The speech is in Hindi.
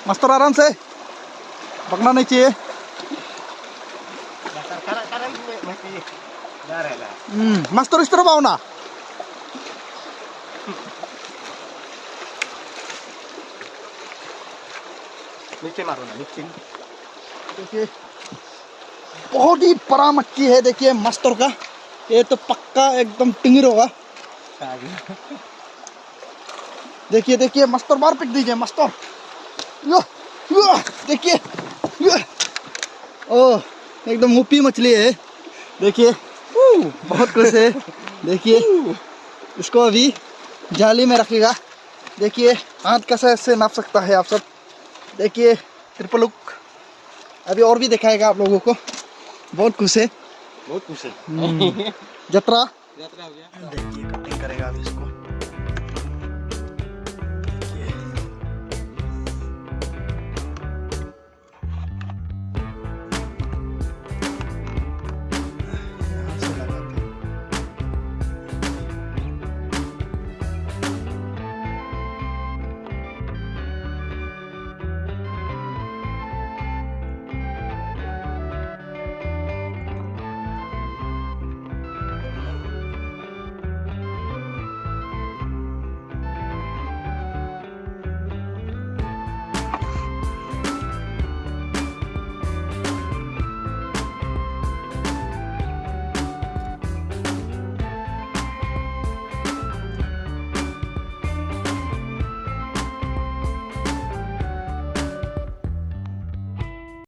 मास्टर आराम से, पकना नहीं चाहिए। मास्टर इस तरफ आओ ना। नीचे मारो ना, नीचे। देखिए बहुत ही बड़ा मच्छी है, देखिए मास्टर का, ये तो पक्का एकदम टिंगर होगा। देखिए देखिए मास्टर, बाहर फेंक दीजिए मास्टर। देखिए ओह, एकदम मुप्पी मछली है। देखिए बहुत खुश है। देखिए इसको अभी जाली में रखेगा। देखिए हाथ कैसे ऐसे नाप सकता है आप सब। देखिए ट्रिपल हुक अभी और भी दिखाएगा आप लोगों को। बहुत खुश है, बहुत खुश है। जतरा यात्रा हो गया। देखिए कटिंग करेगा अभी।